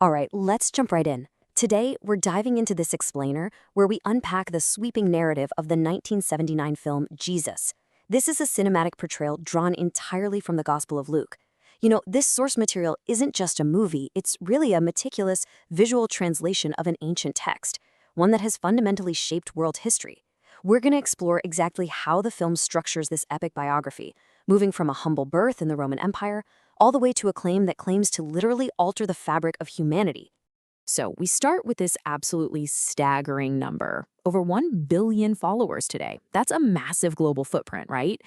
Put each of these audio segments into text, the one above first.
All right, let's jump right in. Today, we're diving into this explainer where we unpack the sweeping narrative of the 1979 film Jesus. This is a cinematic portrayal drawn entirely from the Gospel of Luke. This source material isn't just a movie, it's really a meticulous visual translation of an ancient text, one that has fundamentally shaped world history. We're going to explore exactly how the film structures this epic biography, moving from a humble birth in the Roman Empire all the way to a claim that claims to literally alter the fabric of humanity. So we start with this absolutely staggering number. Over 1 billion followers today. That's a massive global footprint, right?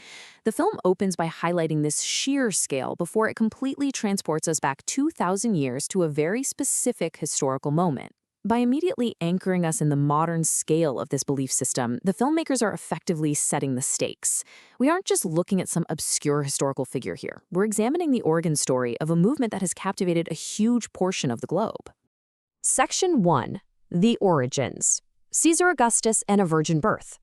The film opens by highlighting this sheer scale before it completely transports us back 2,000 years to a very specific historical moment. By immediately anchoring us in the modern scale of this belief system, the filmmakers are effectively setting the stakes. We aren't just looking at some obscure historical figure here. We're examining the origin story of a movement that has captivated a huge portion of the globe. Section 1. The Origins. Caesar Augustus and a Virgin Birth.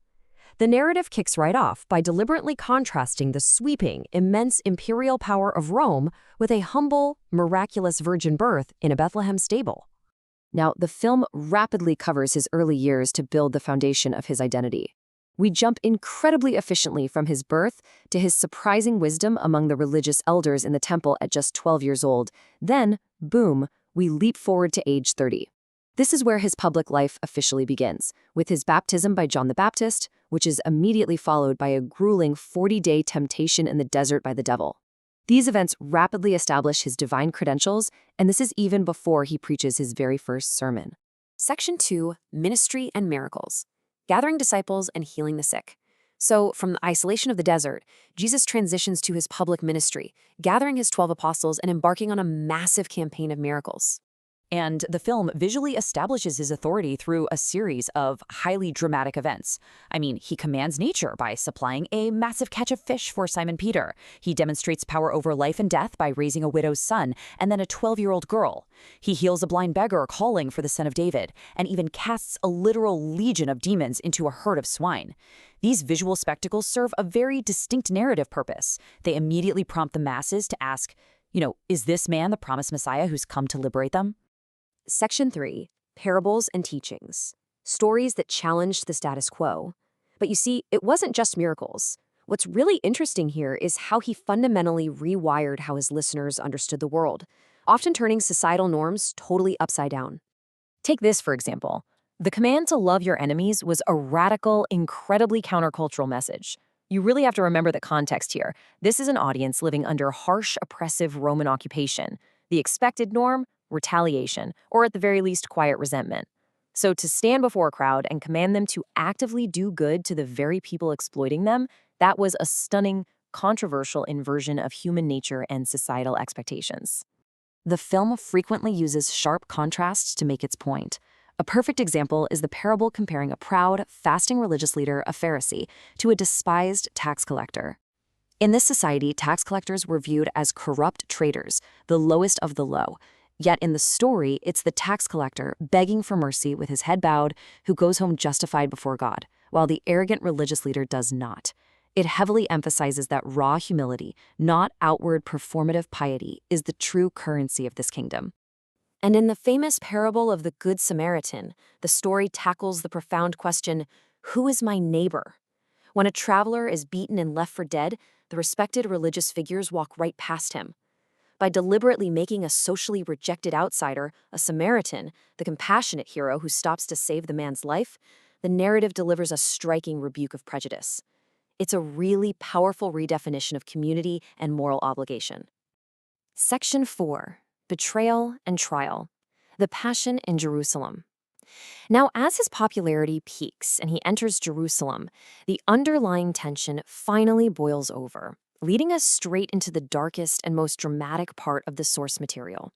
The narrative kicks right off by deliberately contrasting the sweeping, immense imperial power of Rome with a humble, miraculous virgin birth in a Bethlehem stable. Now, the film rapidly covers his early years to build the foundation of his identity. We jump incredibly efficiently from his birth to his surprising wisdom among the religious elders in the temple at just 12 years old. Then, boom, we leap forward to age 30. This is where his public life officially begins, with his baptism by John the Baptist, which is immediately followed by a grueling 40-day temptation in the desert by the devil. These events rapidly establish his divine credentials, and this is even before he preaches his very first sermon. Section 2. Ministry and Miracles. Gathering disciples and healing the sick. So, from the isolation of the desert, Jesus transitions to his public ministry, gathering his 12 apostles and embarking on a massive campaign of miracles. And the film visually establishes his authority through a series of highly dramatic events. I mean, he commands nature by supplying a massive catch of fish for Simon Peter. He demonstrates power over life and death by raising a widow's son and then a 12-year-old girl. He heals a blind beggar calling for the Son of David, and even casts a literal legion of demons into a herd of swine. These visual spectacles serve a very distinct narrative purpose. They immediately prompt the masses to ask, is this man the promised Messiah who's come to liberate them? Section 3. Parables and Teachings. Stories that challenged the status quo. But you see, it wasn't just miracles. What's really interesting here is how he fundamentally rewired how his listeners understood the world, often turning societal norms totally upside down. Take this, for example. The command to love your enemies was a radical, incredibly countercultural message. You really have to remember the context here. This is an audience living under harsh, oppressive Roman occupation. The expected norm? Retaliation, or at the very least, quiet resentment. So to stand before a crowd and command them to actively do good to the very people exploiting them, that was a stunning, controversial inversion of human nature and societal expectations. The film frequently uses sharp contrasts to make its point. A perfect example is the parable comparing a proud, fasting religious leader, a Pharisee, to a despised tax collector. In this society, tax collectors were viewed as corrupt traitors, the lowest of the low. Yet in the story, it's the tax collector begging for mercy with his head bowed who goes home justified before God, while the arrogant religious leader does not. It heavily emphasizes that raw humility, not outward performative piety, is the true currency of this kingdom. And in the famous parable of the Good Samaritan, the story tackles the profound question, who is my neighbor? When a traveler is beaten and left for dead, the respected religious figures walk right past him. By deliberately making a socially rejected outsider, a Samaritan, the compassionate hero who stops to save the man's life, the narrative delivers a striking rebuke of prejudice. It's a really powerful redefinition of community and moral obligation. Section 4. Betrayal and Trial. The Passion in Jerusalem. Now, as his popularity peaks and he enters Jerusalem, the underlying tension finally boils over, leading us straight into the darkest and most dramatic part of the source material.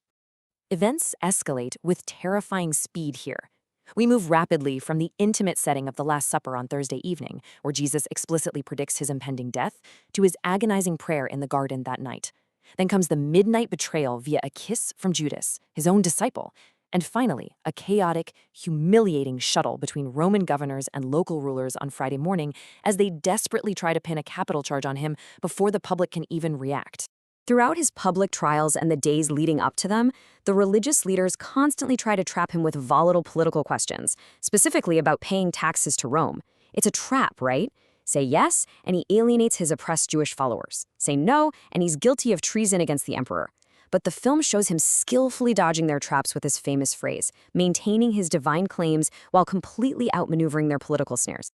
Events escalate with terrifying speed here. We move rapidly from the intimate setting of the Last Supper on Thursday evening, where Jesus explicitly predicts his impending death, to his agonizing prayer in the garden that night. Then comes the midnight betrayal via a kiss from Judas, his own disciple, and finally, a chaotic, humiliating shuttle between Roman governors and local rulers on Friday morning as they desperately try to pin a capital charge on him before the public can even react. Throughout his public trials and the days leading up to them, the religious leaders constantly try to trap him with volatile political questions, specifically about paying taxes to Rome. It's a trap, right? Say yes, and he alienates his oppressed Jewish followers. Say no, and he's guilty of treason against the emperor. But the film shows him skillfully dodging their traps with his famous phrase, maintaining his divine claims while completely outmaneuvering their political snares.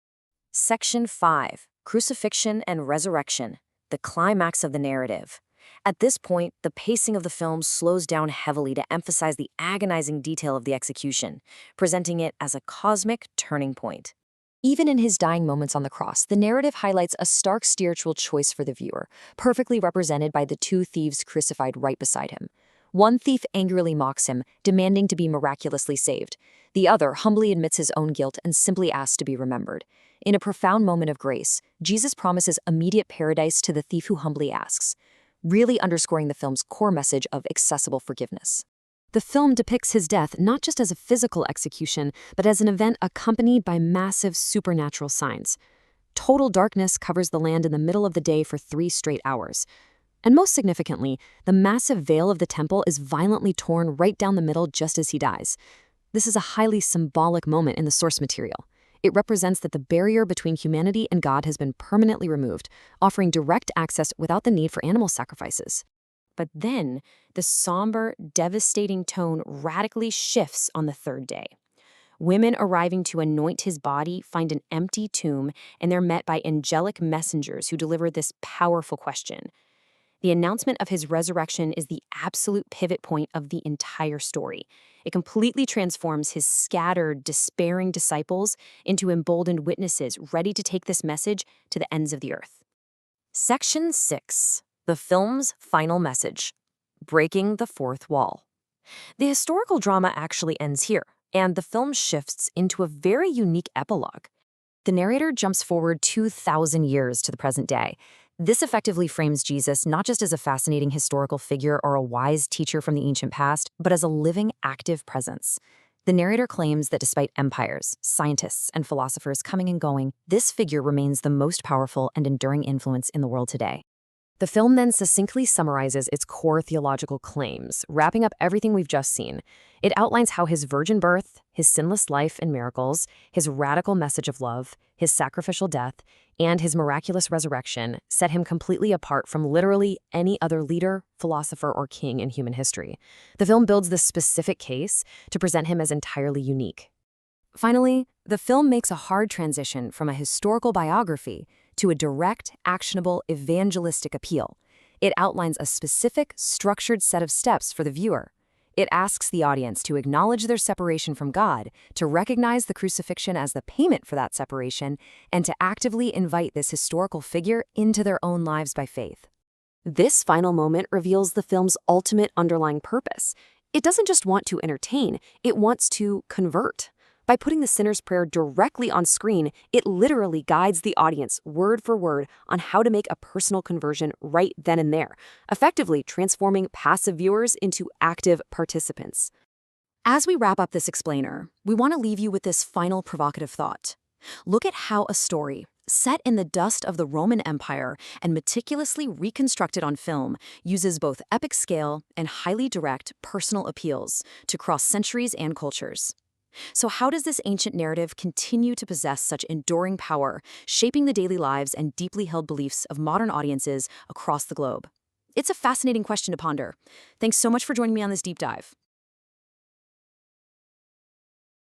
Section 5. Crucifixion and Resurrection. The climax of the narrative. At this point, the pacing of the film slows down heavily to emphasize the agonizing detail of the execution, presenting it as a cosmic turning point. Even in his dying moments on the cross, the narrative highlights a stark spiritual choice for the viewer, perfectly represented by the two thieves crucified right beside him. One thief angrily mocks him, demanding to be miraculously saved. The other humbly admits his own guilt and simply asks to be remembered. In a profound moment of grace, Jesus promises immediate paradise to the thief who humbly asks, really underscoring the film's core message of accessible forgiveness. The film depicts his death not just as a physical execution, but as an event accompanied by massive supernatural signs. Total darkness covers the land in the middle of the day for 3 straight hours. And most significantly, the massive veil of the temple is violently torn right down the middle just as he dies. This is a highly symbolic moment in the source material. It represents that the barrier between humanity and God has been permanently removed, offering direct access without the need for animal sacrifices. But then, the somber, devastating tone radically shifts on the 3rd day. Women arriving to anoint his body find an empty tomb, and they're met by angelic messengers who deliver this powerful question. The announcement of his resurrection is the absolute pivot point of the entire story. It completely transforms his scattered, despairing disciples into emboldened witnesses ready to take this message to the ends of the earth. Section 6. The film's final message. Breaking the fourth wall. The historical drama actually ends here, and the film shifts into a very unique epilogue. The narrator jumps forward 2,000 years to the present day. This effectively frames Jesus not just as a fascinating historical figure or a wise teacher from the ancient past, but as a living, active presence. The narrator claims that despite empires, scientists, and philosophers coming and going, this figure remains the most powerful and enduring influence in the world today. The film then succinctly summarizes its core theological claims, wrapping up everything we've just seen. It outlines how his virgin birth, his sinless life and miracles, his radical message of love, his sacrificial death, and his miraculous resurrection set him completely apart from literally any other leader, philosopher, or king in human history. The film builds this specific case to present him as entirely unique. Finally, the film makes a hard transition from a historical biography to a direct, actionable, evangelistic appeal. It outlines a specific, structured set of steps for the viewer. It asks the audience to acknowledge their separation from God, to recognize the crucifixion as the payment for that separation, and to actively invite this historical figure into their own lives by faith. This final moment reveals the film's ultimate underlying purpose. It doesn't just want to entertain, it wants to convert. By putting the sinner's prayer directly on screen, it literally guides the audience word for word on how to make a personal conversion right then and there, effectively transforming passive viewers into active participants. As we wrap up this explainer, we want to leave you with this final provocative thought. Look at how a story, set in the dust of the Roman Empire and meticulously reconstructed on film, uses both epic scale and highly direct personal appeals to cross centuries and cultures. So how does this ancient narrative continue to possess such enduring power, shaping the daily lives and deeply held beliefs of modern audiences across the globe? It's a fascinating question to ponder. Thanks so much for joining me on this deep dive.